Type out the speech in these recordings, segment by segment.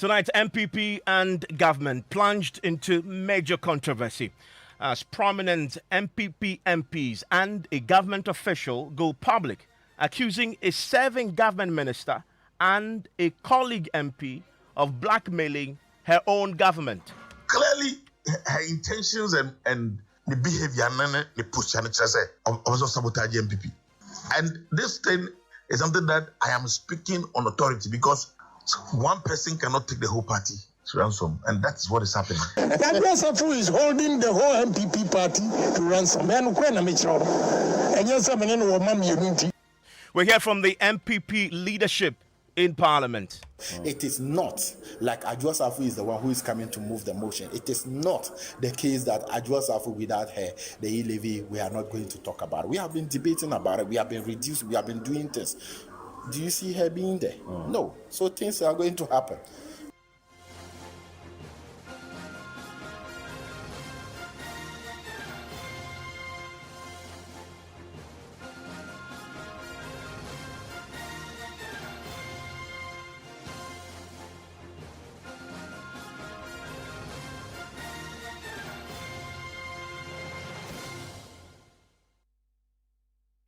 Tonight, MPP and government plunged into major controversy as prominent MPP MPs and a government official go public, accusing a serving government minister and a colleague MP of blackmailing her own government. Clearly, her intentions and the behavior the push and also sabotage MPP. And this thing is something that I am speaking on authority because one person cannot take the whole party to ransom, and that's what is happening. Evans Mensah is holding the whole MPP party to ransom. We hear from the MPP leadership in Parliament. It is not like Adwoa Safo is the one who is coming to move the motion. It is not the case that Adwoa Safo, without her, the e-levy, we are not going to talk about it. We have been debating about it. We have been reduced. We have been doing things. Do you see her being there? No. So things are going to happen.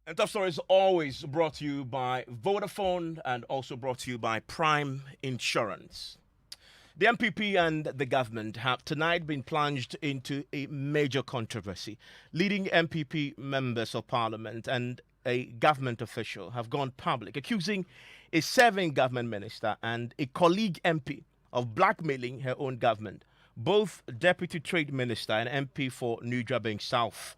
And Top Story is always brought to you by Vodafone and also brought to you by Prime Insurance. The MPP and the government have tonight been plunged into a major controversy. Leading MPP members of parliament and a government official have gone public, accusing a serving government minister and a colleague MP of blackmailing her own government. Both Deputy Trade Minister and MP for New Jabeng South,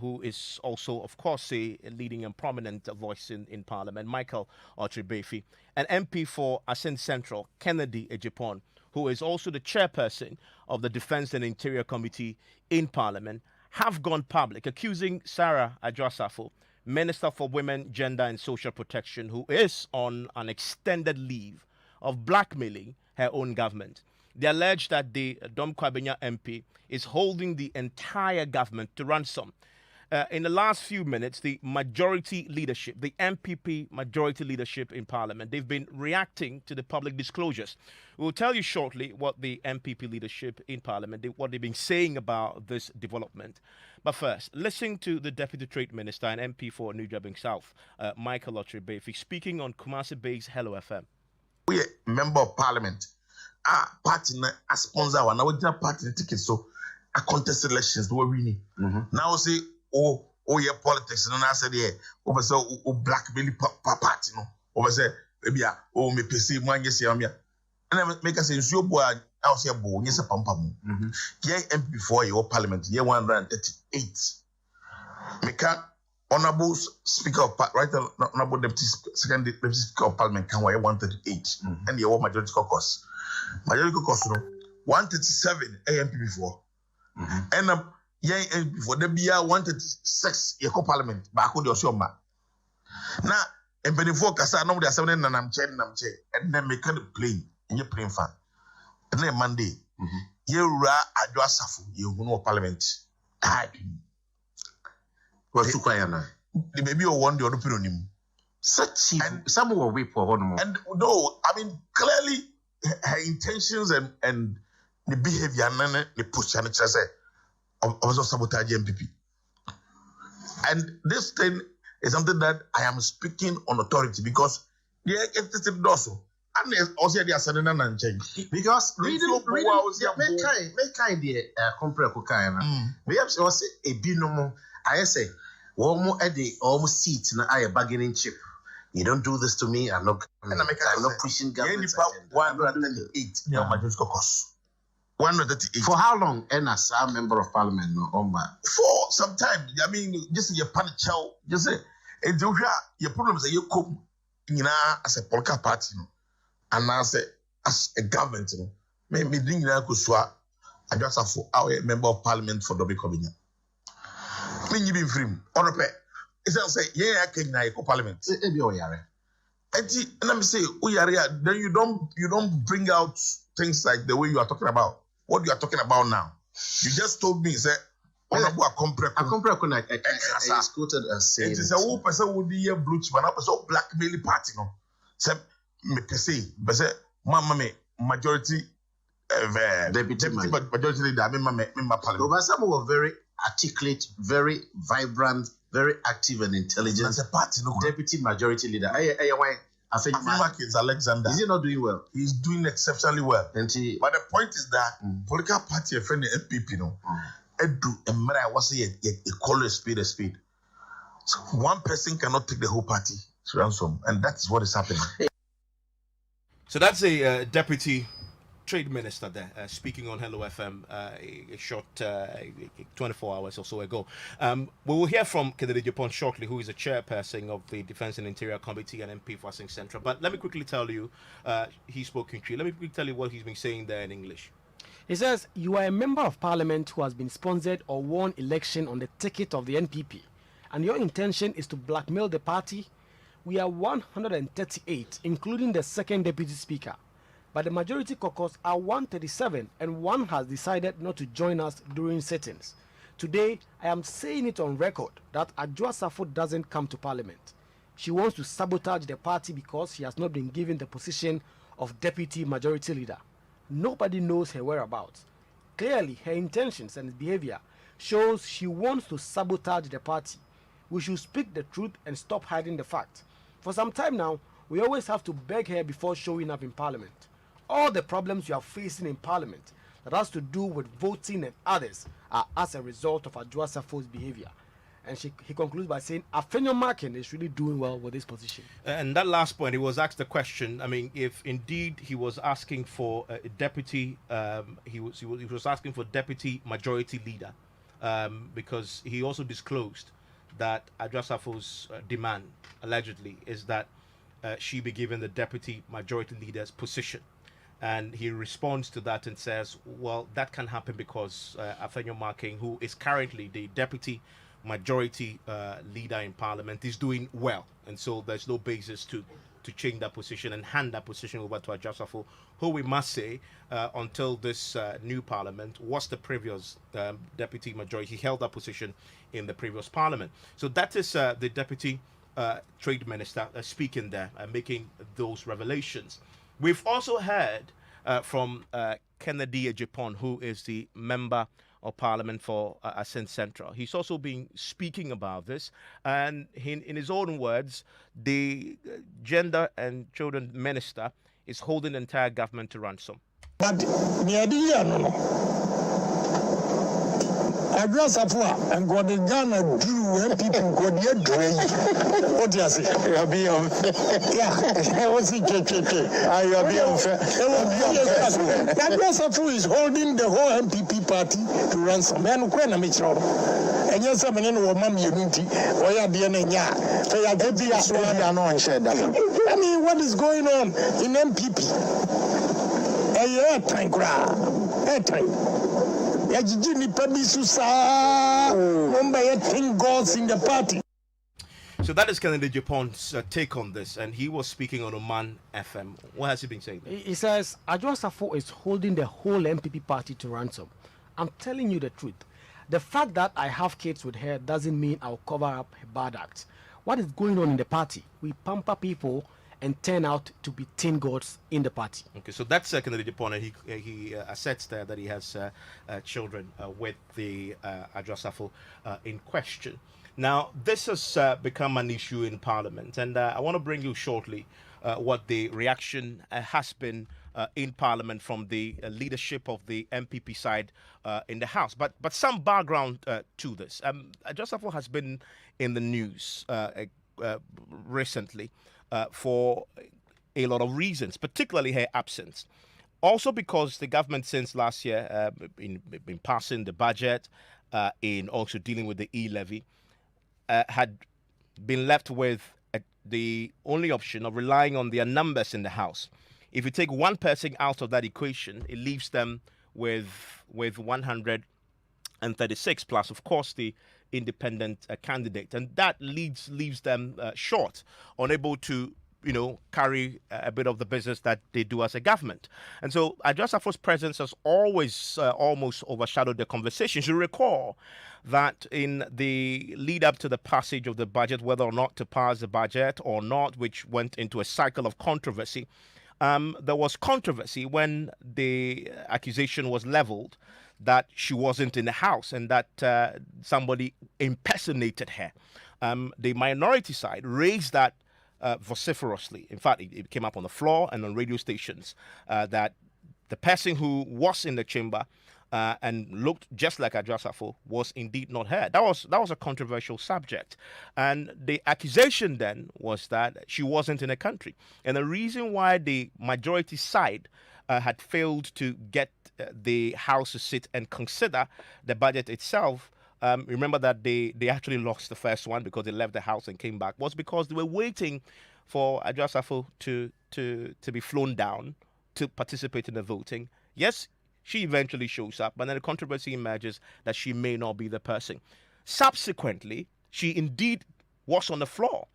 who is also, of course, a leading and prominent voice in Parliament, Michael Otrebefi, and MP for Asen Central, Kennedy Ejipon, who is also the chairperson of the Defence and Interior Committee in Parliament, have gone public, accusing Sarah Adwoa Safo, Minister for Women, Gender and Social Protection, who is on an extended leave, of blackmailing her own government. They allege that the Dom Kwabenya MP is holding the entire government to ransom. In the last few minutes, the majority leadership, the MPP majority leadership in Parliament, they've been reacting to the public disclosures. We'll tell you shortly what the MPP leadership in Parliament, what they've been saying about this development. But first, listen to the Deputy Trade Minister and MP for New Jabeng South, Michael Otrebefi, speaking on Kumasi-based Hello FM. We are member of Parliament. Party a sponsor one. Now we just party tickets, so a contest elections we're winning. Now say yeah politics. And I said yeah, over so blackmail party no. Over say maybe me PC man yes yeah. And then make us say so boy I say boy yes a pampam. Yeah MP for your Parliament yeah 138. Make Honorable Speaker of Honorable Deputy Speaker of Parliament can wear 138 and your majority caucus. Majority caucus, 137 AMP before. And yeah, before the BR 136 Eco Parliament, back with your shoma. Now, and before Casa, no, there's 7 and I'm chair, and then make a plane in your plane fan. And then Monday, you are Adwoa Safo, you know Parliament. Was too quiet now. The baby or one the other pyronym. Such and some will wait for one more. And no, I mean clearly her intentions and the behavior and the push and also sabotage MPP. And this thing is something that I am speaking on authority because it's also and also they are sending and change because make kind the compare cocaine. We have also a binomo. I say, almost at the almost seat na I a bargaining chip. You don't do this to me. I'm not pushing government. 138 majority caucus. 138. For how long? And as a member of Parliament, no, for some time. I mean, just your panic chow. Just say, and your problems are you come as a political party, and as a government, maybe bring you kuswa. I just have our member of Parliament for Dobe Kobinya. When you be free, or repair. It's not say, yeah, I can go Parliament. And let me say, then you don't bring out things like the way you are talking about. What you are talking about now. You just told me, say, I quoted as saying. It is a whole person would be a blue chip, and a blackmail party. No, say, me say, but say, Mamma me, majority deputy majority leader, member parliament. Obasama were very articulate, very vibrant, very active and intelligent. As a party, no deputy majority leader. Afenyomarkin Alexander. Is he not doing well? He's doing exceptionally well. But the point is that political party, a friend, the FPP, no, edu emra was a call a speed. So one person cannot take the whole party to ransom, and that's what is happening. So that's a deputy trade minister there speaking on Hello FM a short 24 hours or so ago. We will hear from Kennedy Japan shortly, who is the chairperson of the Defense and Interior Committee and MP for Asing Central. But let me quickly tell you, he spoke in Cree. Let me quickly tell you what he's been saying there in English. He says, you are a member of parliament who has been sponsored or won election on the ticket of the NPP, and your intention is to blackmail the party. We are 138, including the second deputy speaker. But the majority caucus are 137, and one has decided not to join us during sittings. Today, I am saying it on record that Adwoa Safo doesn't come to parliament. She wants to sabotage the party because she has not been given the position of deputy majority leader. Nobody knows her whereabouts. Clearly, her intentions and behavior shows she wants to sabotage the party. We should speak the truth and stop hiding the fact. For some time now, we always have to beg her before showing up in parliament. All the problems you are facing in parliament that has to do with voting and others are as a result of Adwoa Safo's behavior. And he concludes by saying Afenyomarkin is really doing well with this position. And that last point, he was asked the question. I mean, if indeed he was asking for a deputy, he was asking for deputy majority leader, because he also disclosed that Adwoa Safo's demand allegedly is that she be given the deputy majority leader's position. And he responds to that and says, well, that can happen because Afenyomarkin, who is currently the deputy majority leader in parliament, is doing well. And so there's no basis to change that position and hand that position over to Adwoa Safo, who we must say, until this new parliament, was the previous deputy majority. He held that position in the previous parliament. So that is the deputy trade minister speaking there, making those revelations. We've also heard from Kennedy Japan, who is the member of parliament for Asing Central. He's also been speaking about this, and in his own words, the gender and children minister is holding the entire government to ransom. But Adwoa Safo and God in Ghana drew people go near drain. What do you say? Yeah, I was in Adwoa Safo is holding the whole MPP party to ransom. And when I'm and yes, I'm in woman unity, or you're being a ya. I mean, what is going on in MPP? A time crowd. So that is Kennedy Japan's take on this, and he was speaking on Oman FM. What has he been saying? He says Adwoa Safo is holding the whole MPP party to ransom. I'm telling you the truth. The fact that I have kids with her doesn't mean I'll cover up her bad acts. What is going on in the party? We pamper people and turn out to be tin gods in the party. Okay, so that's Kennedy Japan, and he asserts there that he has children with the Adwoa Safo in question. Now, this has become an issue in Parliament, and I want to bring you shortly what the reaction has been in Parliament from the leadership of the MPP side in the House. But some background to this. Adwoa Safo has been in the news recently for a lot of reasons, particularly her absence. Also because the government since last year, in passing the budget, in also dealing with the e-levy, had been left with the only option of relying on their numbers in the House. If you take one person out of that equation, it leaves them with 136 plus, of course, the independent candidate, and that leaves them short, unable to carry a bit of the business that they do as a government. And so Adwoa Safo's presence has always almost overshadowed the conversations. You recall that in the lead up to the passage of the budget, whether or not to pass the budget or not, which went into a cycle of controversy, there was controversy when the accusation was leveled that she wasn't in the house and that somebody impersonated her. The minority side raised that vociferously. In fact, it came up on the floor and on radio stations that the person who was in the chamber and looked just like Adwoa Safo was indeed not her. That was a controversial subject, and the accusation then was that she wasn't in the country. And the reason why the majority side had failed to get the House to sit and consider the budget itself. Remember that they actually lost the first one because they left the House and came back, was because they were waiting for Adwoa Safo to be flown down to participate in the voting. Yes, she eventually shows up, but then the controversy emerges that she may not be the person. Subsequently, she indeed was on the floor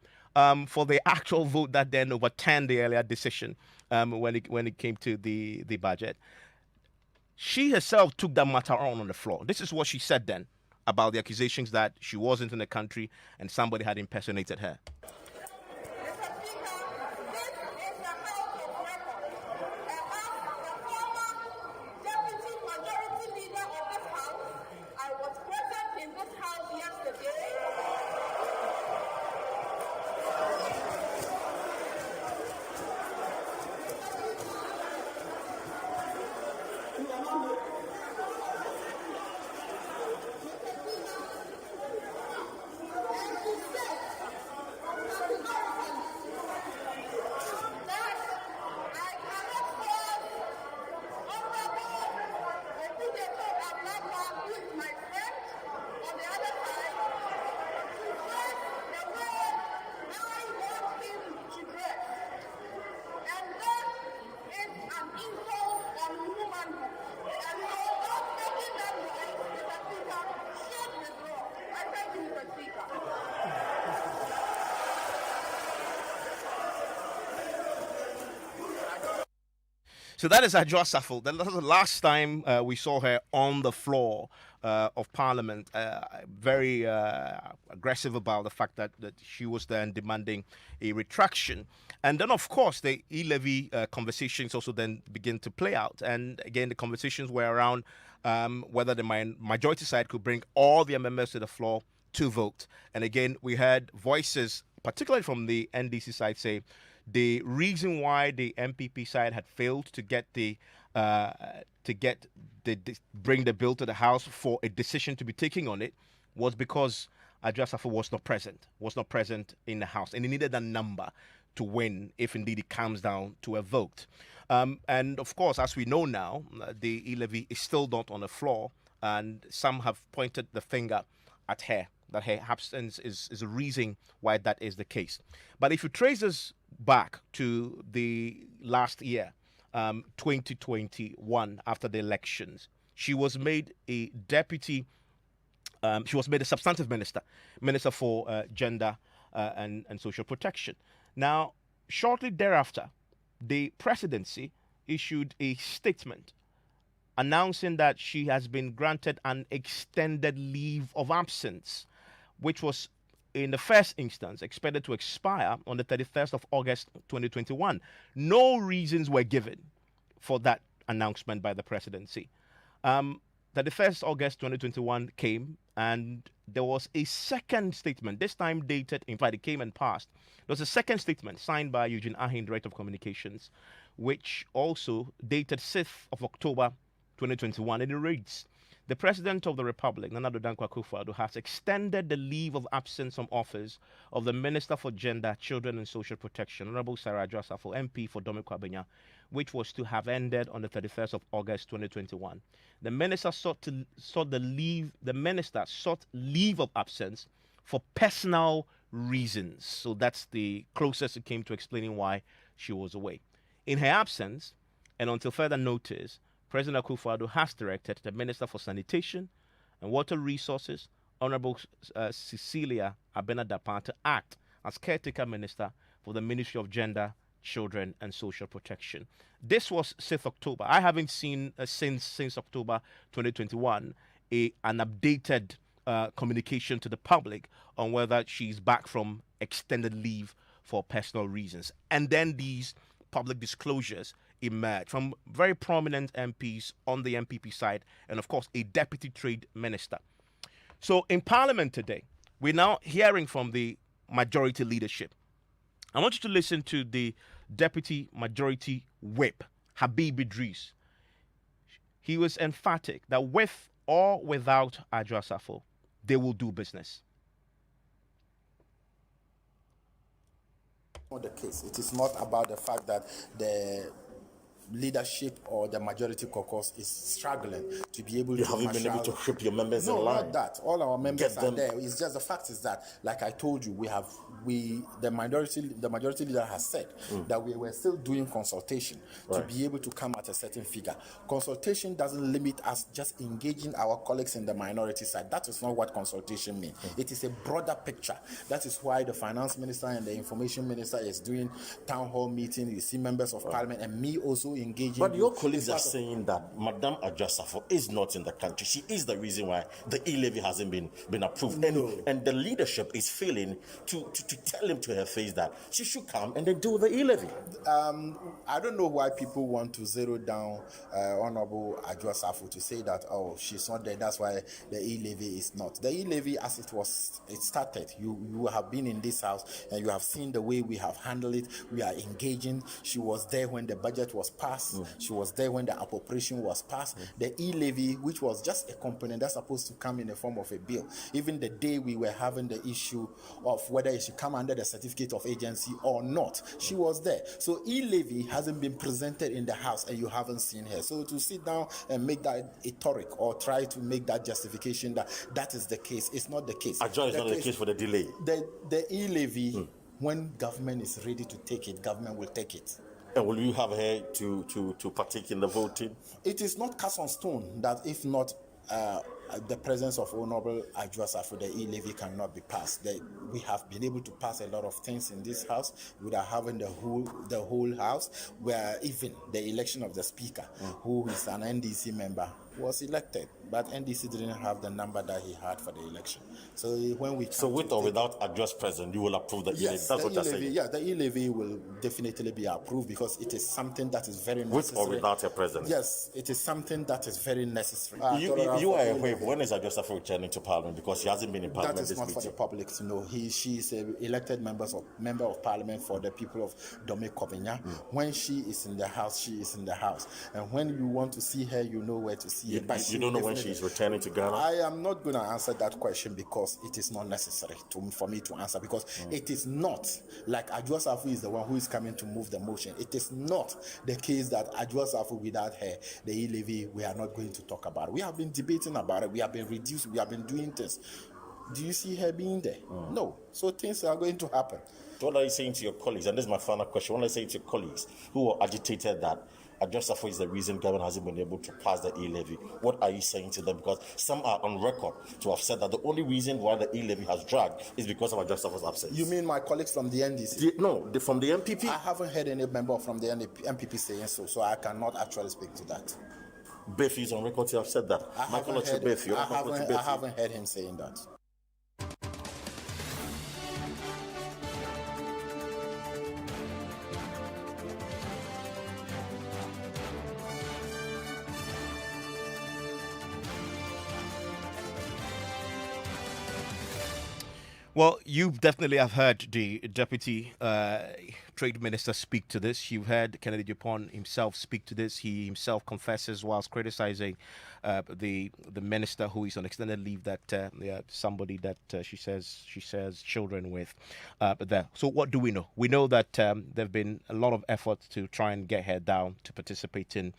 for the actual vote that then overturned the earlier decision when it came to the budget. She herself took that matter on the floor. This is what she said then about the accusations that she wasn't in the country and somebody had impersonated her. So that is Adwoa Safo. That was the last time we saw her on the floor of Parliament, very aggressive about the fact that she was there and demanding a retraction. And then, of course, the e-levy conversations also then begin to play out. And again, the conversations were around whether the majority side could bring all the members to the floor to vote. And again, we heard voices, particularly from the NDC side, say the reason why the MPP side had failed to get bring the bill to the House for a decision to be taken on it was because Adwoa Safo was not present in the House, and he needed a number to win if indeed it comes down to a vote. And of course, as we know now, the e-levy is still not on the floor, and some have pointed the finger at her, that her absence is a reason why that is the case. But if you trace us back to the last year, 2021, after the elections, she was made a deputy, she was made a substantive minister for gender and social protection. Now, shortly thereafter, the presidency issued a statement announcing that she has been granted an extended leave of absence, which was in the first instance expected to expire on the 31st of August 2021. No reasons were given for that announcement by the presidency. 31st August 2021 came, and there was a second statement, this time dated, in fact, it came and passed. There was a second statement signed by Eugene Ahin, Director of Communications, which also dated 6th of October 2021, and it reads, "The President of the Republic, Nana Addo Dankwa Akufo-Addo, has extended the leave of absence from office of the Minister for Gender, Children and Social Protection, Honorable Sarah Adwoa Safo, MP for Dome-Kwabenya, which was to have ended on the 31st of August 2021. The Minister sought leave of absence for personal reasons." So that's the closest it came to explaining why she was away. In her absence, and until further notice, President Akufo-Addo has directed the Minister for Sanitation and Water Resources, Honorable Cecilia Abena-Dapan, to act as caretaker minister for the Ministry of Gender, Children and Social Protection. This was 6th October. I haven't seen since October 2021 an updated communication to the public on whether she's back from extended leave for personal reasons. And then these public disclosures emerged from very prominent MPs on the MPP side, and of course, a deputy trade minister. So in Parliament today, we're now hearing from the majority leadership. I want you to listen to the deputy majority whip, Habib Idris. He was emphatic that with or without Adwoa Safo, they will do business. Not the case. It is not about the fact that the leadership or the majority caucus is struggling to be able You to haven't been able to keep your members in no, line. not that. All our members Get are them- there. It's just the fact is that, like I told you, the majority leader has said that we were still doing consultation to be able to come at a certain figure. Consultation doesn't limit us just engaging our colleagues in the minority side. That is not what consultation means. It is a broader picture. That is why the finance minister and the information minister is doing town hall meeting. You see members of parliament and me also engaging. But your colleagues are saying that Madame Adwoa Safo is not in the country. She is the reason why the e-levy hasn't been approved. And the leadership is failing to tell him to her face that she should come and then do the e-levy. I don't know why people want to zero down Honorable Adwoa Safo to say that, oh, she's not there, that's why the e-levy is not. The e-levy, as it started, you have been in this house and you have seen the way we have handled it. We are engaging. She was there when the budget was passed. She was there when the appropriation was passed. The e-levy, which was just a component that's supposed to come in the form of a bill. Even the day we were having the issue of whether it should come under the certificate of agency or not, she was there. So e-levy hasn't been presented in the house and you haven't seen her. So to sit down and make that rhetoric or try to make that justification that is the case, it's not the case. Adwoa is not the case for the delay. The e-levy, when government is ready to take it, government will take it. And will you have her to partake in the voting? It is not cast on stone that if not the presence of Honorable Adwoa Safo, the e-levy cannot be passed. We have been able to pass a lot of things in this house without having the whole house, where even the election of the speaker, who is an NDC member, was elected, but NDC didn't have the number that he had for the election. So when we with or without Adwoa's presence, you will approve the e-levy. yes, That's the what you're e-levy, saying. yeah, the e-levy will definitely be approved because it is something that is very necessary. With or without her presence. Yes, it is something that is very necessary. You are aware. When is Adwoa Safo returning to Parliament? Because she hasn't been in Parliament That is this not for the meeting. public to know. She is an elected member of Parliament for the people of Dome Kovenya. When she is in the house, she is in the house. And when you want to see her, you know where to see her. But You don't know when she is returning to Ghana? I am not going to answer that question because it is not necessary for me to answer, because it is not like Adwoa Safo is the one who is coming to move the motion. It is not the case that Adwoa Safo, without her, the e-levy, we are not going to talk about it. We have been debating about it. We have been reduced. We have been doing things. Do you see her being there? No. So things are going to happen. What are you saying to your colleagues? And this is my final question. What are you saying to your colleagues who are agitated that Adwoa Safo is the reason government hasn't been able to pass the e-levy? What are you saying to them? Because some are on record to have said that the only reason why the e-levy has dragged is because of Adwoa Safo's absence. You mean my colleagues from the NDC? From the MPP? I haven't heard any member from the MPP saying so I cannot actually speak to that. Befi is on record to have said that. I haven't heard him saying that. Well, you definitely have heard the deputy trade minister speak to this. You've heard Kennedy Dupont himself speak to this. He himself confesses whilst criticizing the minister who is on extended leave that somebody that she says children with there. So what do we know? We know that there have been a lot of efforts to try and get her down to participate in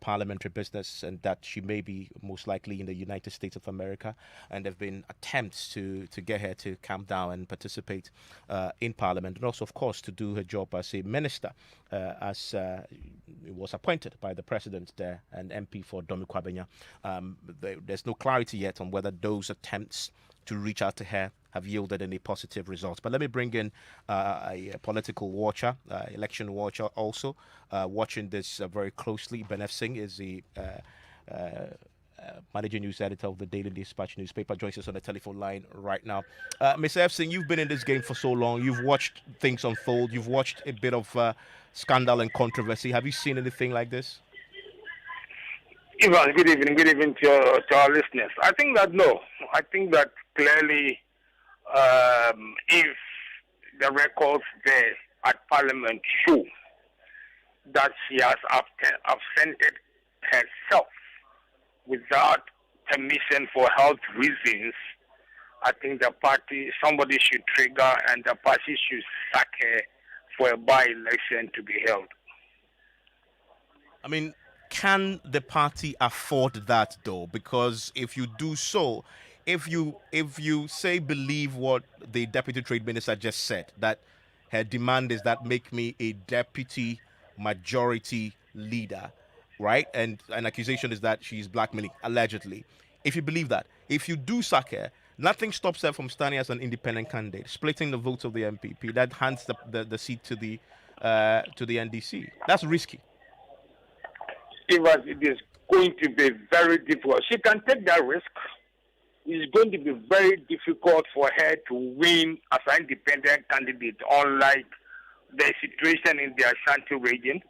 parliamentary business, and that she may be most likely in the United States of America, and there have been attempts to get her to come down and participate in Parliament, and also, of course, to do her job as a minister, as was appointed by the president there and MP for Dome Kwabenya. There's no clarity yet on whether those attempts to reach out to her have yielded any positive results. But let me bring in a political watcher, election watcher also, watching this very closely. Ben F. Singh is the managing news editor of the Daily Dispatch newspaper, joins us on the telephone line right now. Mr. F. Singh, you've been in this game for so long. You've watched things unfold. You've watched a bit of scandal and controversy. Have you seen anything like this? Evans, good evening to our listeners. I think that no. I think that clearly, if the records there at Parliament show that she has absented herself without permission for health reasons, I think somebody should trigger and the party should sack her for a by-election to be held. I mean, can the party afford that though? Because if you do so, if you say believe what the deputy trade minister just said, that her demand is that make me a deputy majority leader, right? And an accusation is that she's blackmailing, allegedly. If you believe that, if you do sack her, nothing stops her from standing as an independent candidate, splitting the votes of the MPP. That hands the seat to the NDC. That's risky. It is going to be very difficult. She can take that risk. It's going to be very difficult for her to win as an independent candidate, unlike the situation in the Ashanti region.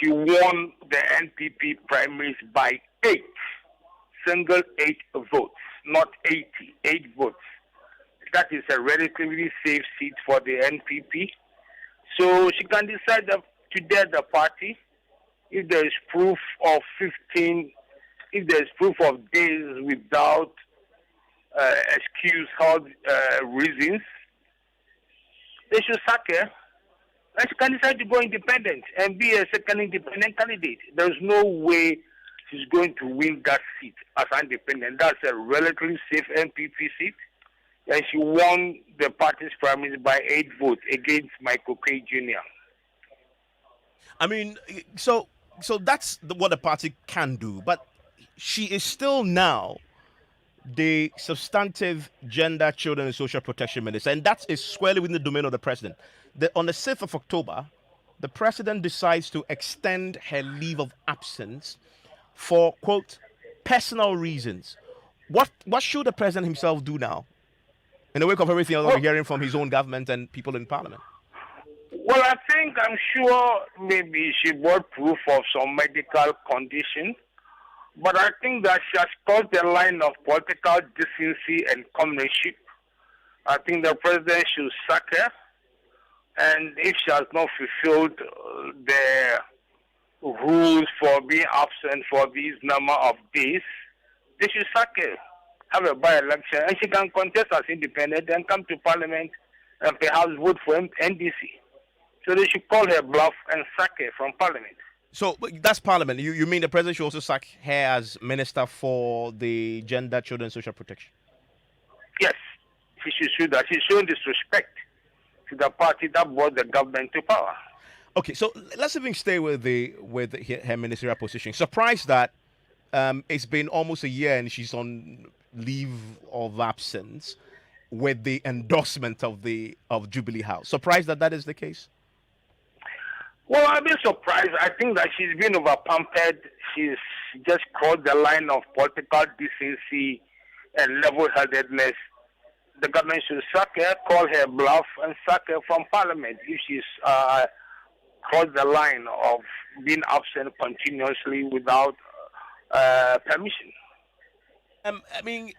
She won the NPP primaries by 8 votes, not 8 votes. That is a relatively safe seat for the NPP. So she can decide to dare the party if there is proof of 15, if there is proof of days without excuse health reasons, they should sack her. And she can decide to go independent and be a second independent candidate. There's no way she's going to win that seat as independent. That's a relatively safe NPP seat. And she won the party's primaries by 8 votes against Michael K. Jr. I mean, so that's what the party can do. But she is still now the substantive gender, children, and social protection minister, and that is squarely within the domain of the president. On the 6th of October, the president decides to extend her leave of absence for, quote, personal reasons. What should the president himself do now, in the wake of everything else we're hearing from his own government and people in parliament? Well, I'm sure maybe she brought proof of some medical condition. But I think that she has crossed the line of political decency and comradeship. I think the president should sack her. And if she has not fulfilled the rules for being absent for these number of days, they should sack her, have a by-election, and she can contest as independent and come to parliament and perhaps vote for NDC. So they should call her bluff and sack her from parliament. So that's parliament. You mean the president should also sack her as minister for the gender, children, and social protection? Yes, she should do that. She's showing disrespect to the party that brought the government to power. Okay, so let's even stay with her ministerial position. Surprised that it's been almost a year and she's on leave of absence with the endorsement of Jubilee House. Surprised that is the case? Well, I've been surprised. I think that she's been over-pampered. She's just crossed the line of political decency and level-headedness. The government should sack her, call her bluff, and sack her from parliament if she's crossed the line of being absent continuously without permission. I mean,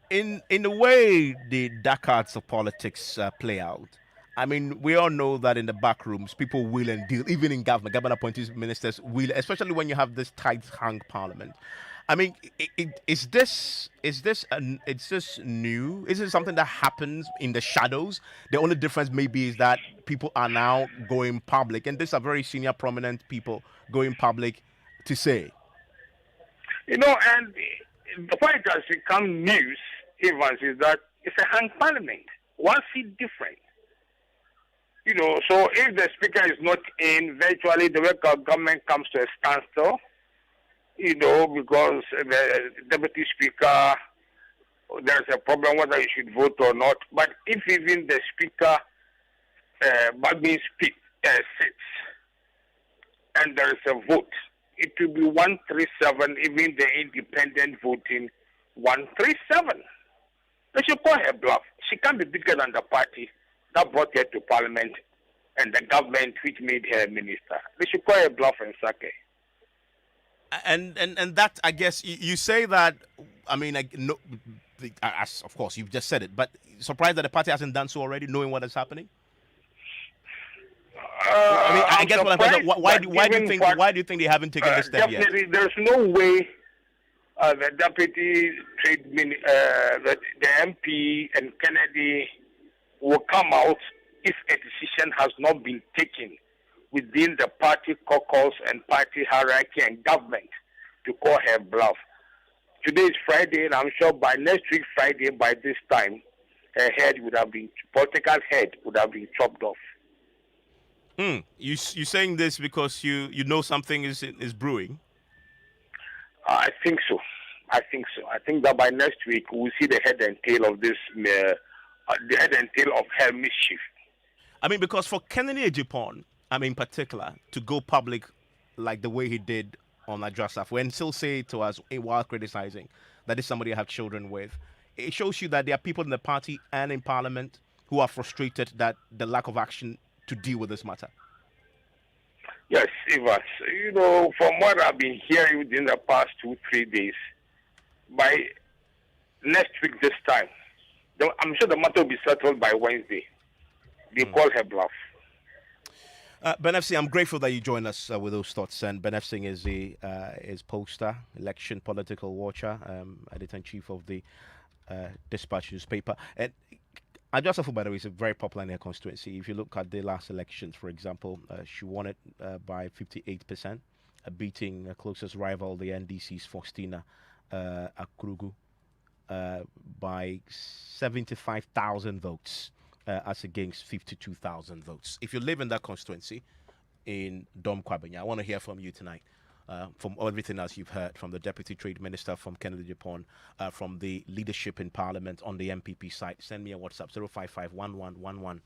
in the way the dark arts of politics play out, I mean, we all know that in the back rooms, people will and deal, even in government appointed ministers will, especially when you have this tight-hung parliament. I mean, is this new? Is it something that happens in the shadows? The only difference maybe is that people are now going public, and these are very senior, prominent people going public to say. You know, and why it has become news, Evans, is that it's a hung parliament. One seat different. You know, so if the speaker is not in, virtually the work of government comes to a standstill, you know, because the deputy speaker, there's a problem whether he should vote or not. But if even the speaker sits and there is a vote, it will be 137, even the independent voting 137. They should call her bluff. She can't be bigger than the party that brought her to parliament and the government which made her minister. They should call her bluff and sack her. And that, I guess, you say that, I mean, no, as of course, you've just said it, but surprised that the party hasn't done so already, knowing what is happening? I mean, I guess what I'm saying, why do you think they haven't taken this step yet? Definitely, there's no way the deputy trade the MP and Kennedy will come out if a decision has not been taken within the party caucus and party hierarchy and government to call her bluff. Today is Friday, and I'm sure by next week Friday, by this time, her political head would have been chopped off. You saying this because you know something is brewing? I think so. I think that by next week we'll see the head and tail of this, the head and tail of her mischief. I mean, because for Kennedy Ejipon, I mean, in particular, to go public like the way he did on Adrasaf, and still say to us while criticizing that is somebody I have children with, it shows you that there are people in the party and in Parliament who are frustrated that the lack of action to deal with this matter. Yes, Evans. You know, from what I've been hearing within the past 2-3 days, by next week this time, I'm sure the matter will be settled by Wednesday. They call her bluff. Ben F. Singh, I'm grateful that you joined us with those thoughts. And Ben F. Singh is the poster, election political watcher, editor-in-chief of the Dispatch newspaper. And Ajasafu, by the way, is very popular in her constituency. If you look at the last elections, for example, she won it by 58%, beating closest rival, the NDC's Faustina Akurugu, by 75,000 votes. As against 52,000 votes. If you live in that constituency in Dom Kwabenya, I want to hear from you tonight. From everything else you've heard from the Deputy Trade Minister, from Kennedy Ejipon, from the leadership in Parliament on the MPP side, send me a WhatsApp 055 11 11 997.